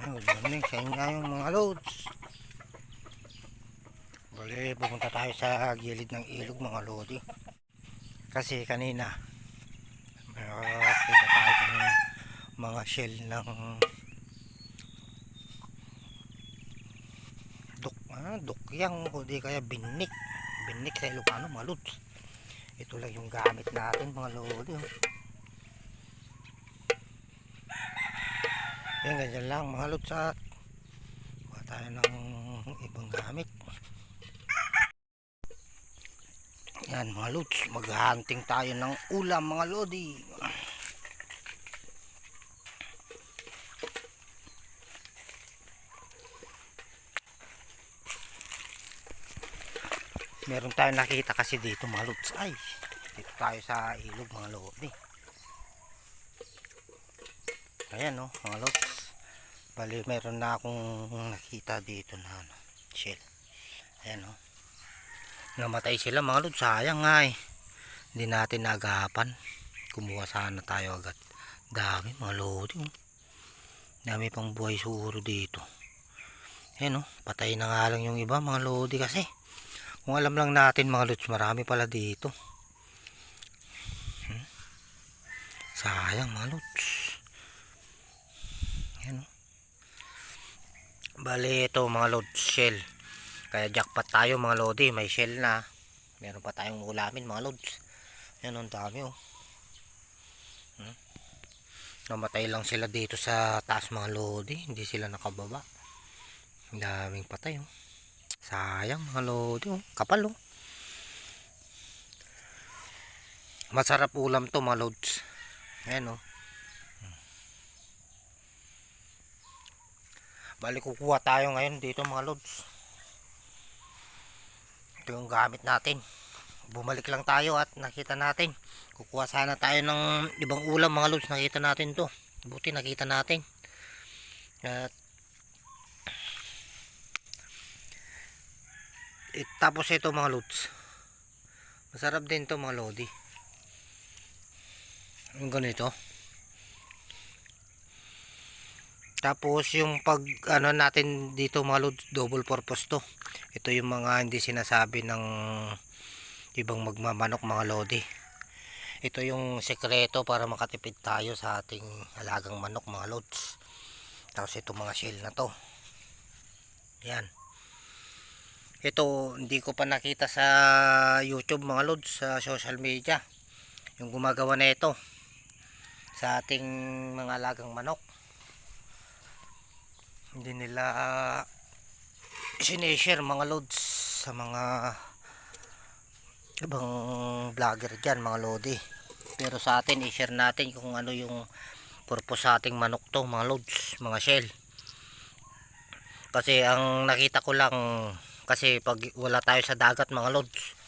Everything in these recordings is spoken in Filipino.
Good morning sa inyo yung mga loads. Bali, pupunta tayo sa gilid ng ilog mga lodi. Kasi kanina kita tayo ng mga shell ng dukyang o di kaya binik. Binik sa Ilocano mga lods. Ito lang yung gamit natin mga lodi. Yan, ganyan lang mga lods at kuha tayo ng ibang gamit. Yan mga lods, maghahunting tayo ng ulam mga lodi. Meron tayong nakita kasi dito mga lods. Ay, dito tayo sa ilog mga lodi. Ayan o mga lods. Bali meron na akong nakita dito na shell. Ayan o. Namatay sila mga lods. Sayang nga eh. Hindi natin nagapan. Kumuha sana tayo agad. Dami mga lodi. Dami pang buhay siguro dito. Ayan o. Patay na nga lang yung iba mga lodi kasi. Kung alam lang natin mga lods, marami pala dito. Sayang mga lods. Ayan o. Bali ito mga lods, shell. Kaya jackpot tayo mga lodi. May shell na. Meron pa tayong ulamin mga lods. Ayan o, ang dami o. Namatay lang sila dito sa taas mga lodi. Hindi sila nakababa. Ang daming patay o. Sayang mga lodi o. Kapal o. Masarap ulam to mga lods. Ayan o. Balik kukuha tayo ngayon dito mga lods. Ito yung gamit natin. Bumalik lang tayo at nakita natin. Kukuha sana tayo ng ibang ulam mga lods. Nakita natin to. Buti nakita natin. At tapos ito mga lods. Masarap din to mga lodi. Yung ganito. Tapos yung pag ano natin dito mga lods, double purpose to. Ito yung mga hindi sinasabi ng ibang magmamanok mga lodi. Ito yung sekreto para makatipid tayo sa ating alagang manok mga lods. Tapos ito mga shell na to. Yan. Ito hindi ko pa nakita sa YouTube mga lods, sa social media. Yung gumagawa na ito sa ating mga alagang manok. Hindi nila sineshare mga lods sa mga ibang vlogger dyan mga lodi. Pero sa atin i-share natin kung ano yung purpose sa ating manok to mga lods, mga shell. Kasi ang nakita ko lang, kasi pag wala tayo sa dagat mga lods,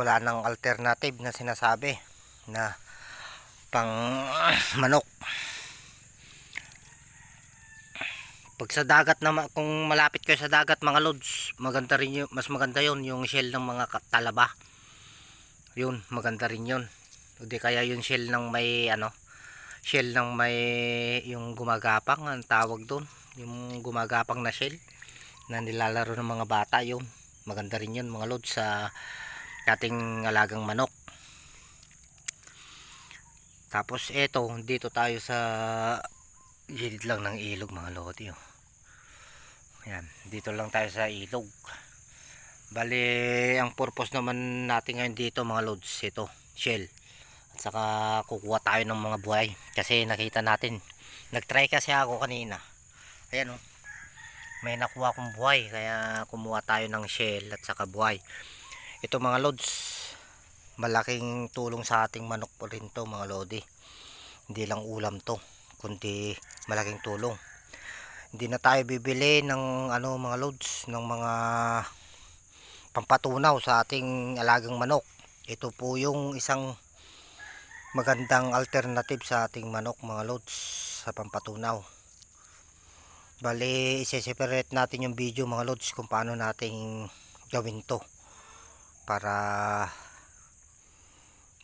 wala nang alternative na sinasabi na pang manok. Pag sa dagat na, kung malapit kayo sa dagat mga lods, maganda rin yun, mas maganda yun yung shell ng mga talaba. Yun, maganda rin yun. O di kaya yung shell ng may ano, shell ng may yung gumagapang ang tawag doon, yung gumagapang na shell na nilalaro ng mga bata, yun maganda rin yun mga lods sa ating alagang manok. Tapos eto, dito tayo sa gilid lang ng ilog mga lodi oh. Yan, dito lang tayo sa ilog. Bali ang purpose naman natin ngayon dito mga lods, ito shell. At saka kukuha tayo ng mga buhay. Kasi nakita natin, nag-try kasi ako kanina. Ayan o, may nakuha akong buhay. Kaya kumuha tayo ng shell at saka buhay. Ito mga lods, malaking tulong sa ating manok po rin to mga lodi. Hindi lang ulam to, kundi malaking tulong. Hindi na tayo bibili ng ano mga lods, ng mga pampatunaw sa ating alagang manok. Ito po yung isang magandang alternative sa ating manok mga lods sa pampatunaw. Bali i-separate natin yung video mga lods kung paano nating gawin to para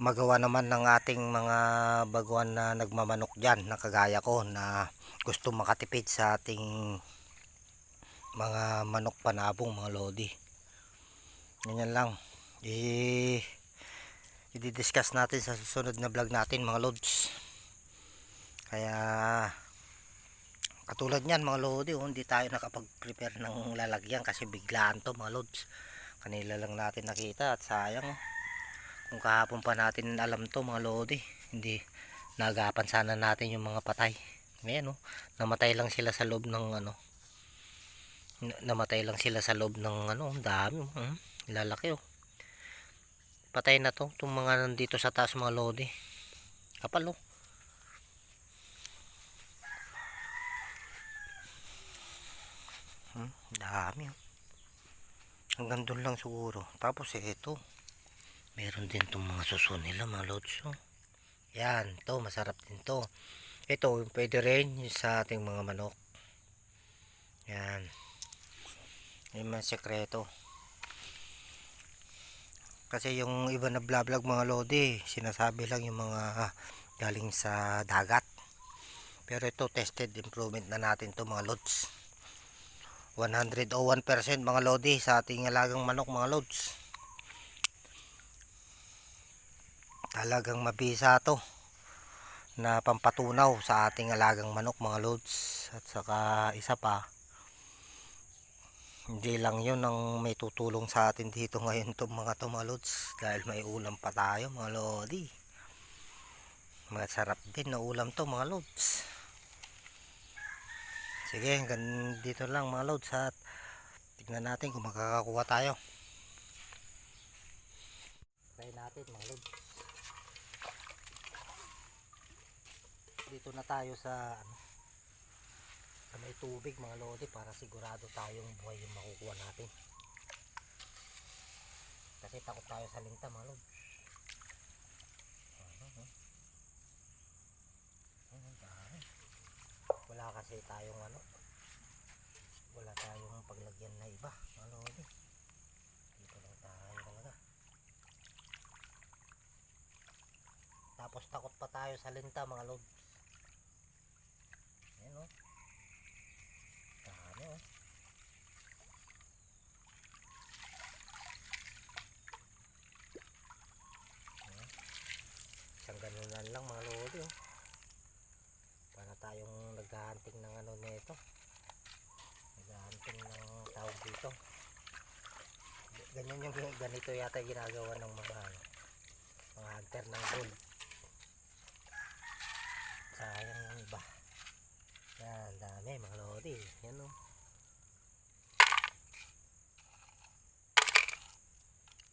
magawa naman ng ating mga baguhan na nagmamanok dyan na kagaya ko na gusto makatipid sa ating mga manok panabong mga lodi. Ganyan lang. I-discuss natin sa susunod na vlog natin mga lods. Kaya katulad niyan mga lodi, hindi tayo nakapag-prepare ng lalagyan kasi biglaan to mga lods. Kanila lang natin nakita at sayang. Kung kahapon pa natin alam to mga lodi, hindi nagapan sana natin yung mga patay. Ngayon namatay lang sila sa loob ng namatay lang sila sa loob ng dami. Lalaki patay na to itong mga nandito sa taas mga lodi. Kapal dami hanggang doon lang siguro. Tapos ito meron din itong mga suso nila mga lods. Yan to, masarap din to. Ito pwede rin sa ating mga manok. Yan yung mga sekreto. Kasi yung iba na vlog mga lodi, sinasabi lang yung mga galing sa dagat. Pero ito tested improvement na natin to mga lods. 101% mga lodi sa ating alagang manok mga lods. Talagang mabisa to na pampatunaw sa ating alagang manok mga lods. At saka isa pa, hindi lang yun ang may tutulong sa atin dito ngayon to mga lods, dahil may ulam pa tayo mga lodi. Masarap din na ulam to mga lods. Sige, hanggang dito lang mga lods at tignan natin kung makakakuha tayo. Try natin mga lods. Dito na tayo sa may tubig mga lodi para sigurado tayong buhay yung makukuha natin. Kasi takot tayo sa linta mga lods. Wala kasi tayong wala tayong paglagyan na iba mga lodi. Dito lang tayo talaga. Tapos takot pa tayo sa linta mga lods. Ayan dami isang ganunan lang mga lodi para tayong naghahunting ng nito, naghahunting ng tawag dito. Ganyan yung ganito yata ginagawa ng mga hunter ng gold. Sayang yung iba. Yan, dami mga lodi. Yan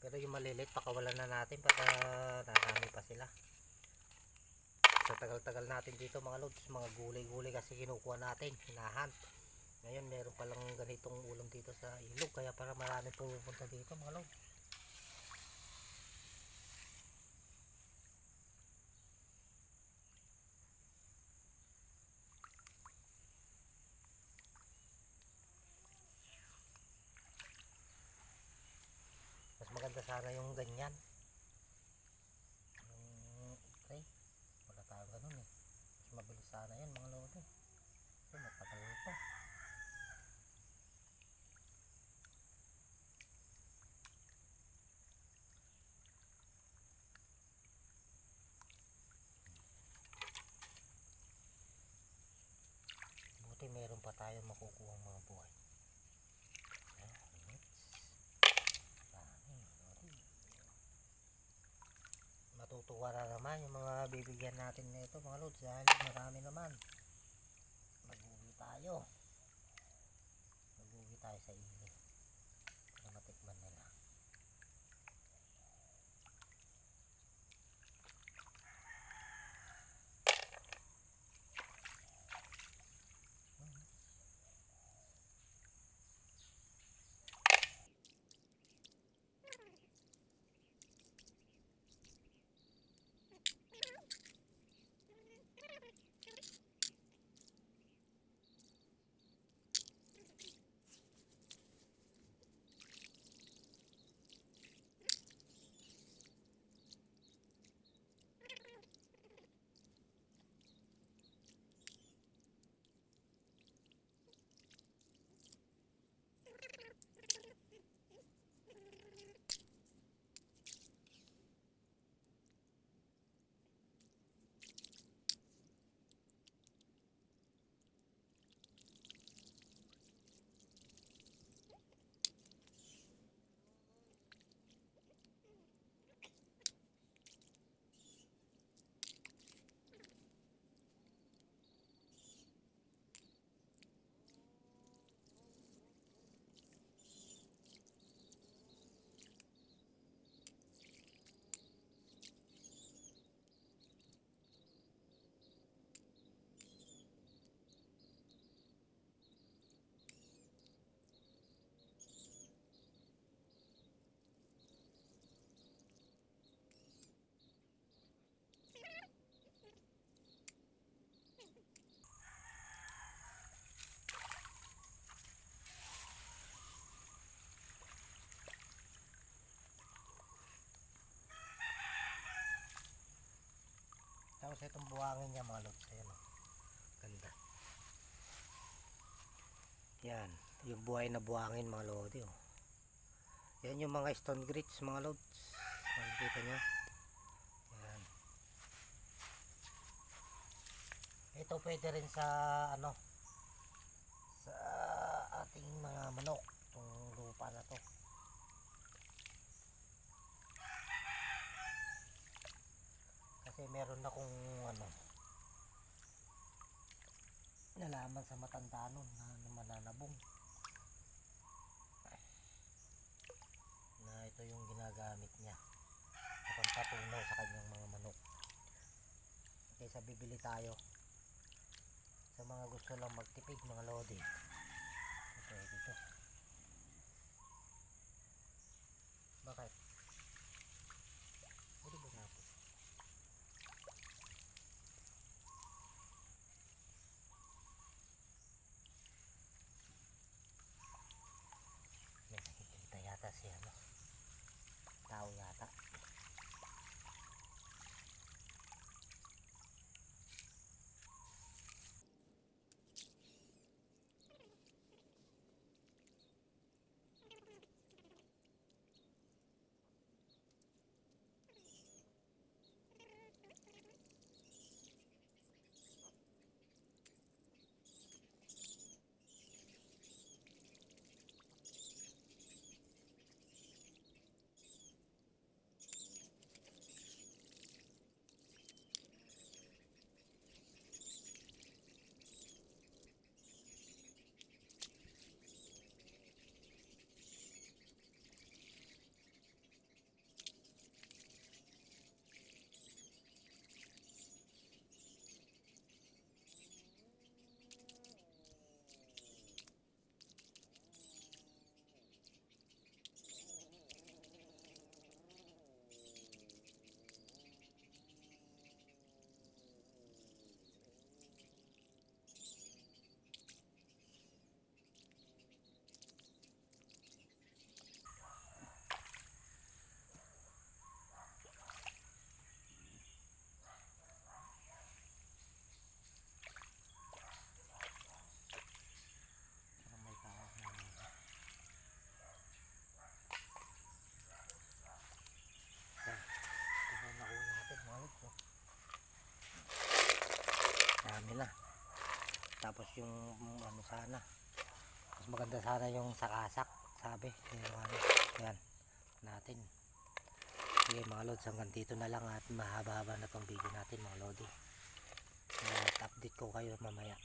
pero yung maliliit pakawalan na natin para narami pa sila. Sa tagal-tagal natin dito mga lods, mga gulay-gulay kasi kinukuha natin, hinahunt. Ngayon meron palang ganitong ulam dito sa ilog, kaya para marami pupunta dito mga lods. Mas maganda sana yung ganyan. Okay, wala tayong ganun mas mabilis sana yan mga lodi. Matagal pa. Buti meron pa tayong makukuha mga buhay. Matutuwa na naman yung mga bibigyan natin nito mga lods dahil marami naman. Mag-uwi tayo sa ili para matikman nila. Tapos itong buhangin niya mga lods. Ayan o. Ganda. Yan. Yung buhay na buhangin mga lodi o. Yan yung mga stone grits mga lods. Nakikita nyo. Yan. Ito pwede rin sa ano, sa ating mga manok. Itong lupa na to. Kasi meron akong ano, nalaman sa matanda nun na mananabong na ito yung ginagamit niya kapag patunaw sa kanyang mga manok. Kaysa bibili tayo sa mga gusto lang magtipid mga lodi. Ito dito. Bakit? Pwede ba nga po? May nakikita yata si ano, tao yata. Dami na. Tapos yung ano sana, mas maganda sana yung sakasak, sabi yung ano, yan natin. Sige mga lods, hanggang dito na lang at mahaba-haba na tong video natin mga lodi. At update ko kayo mamaya.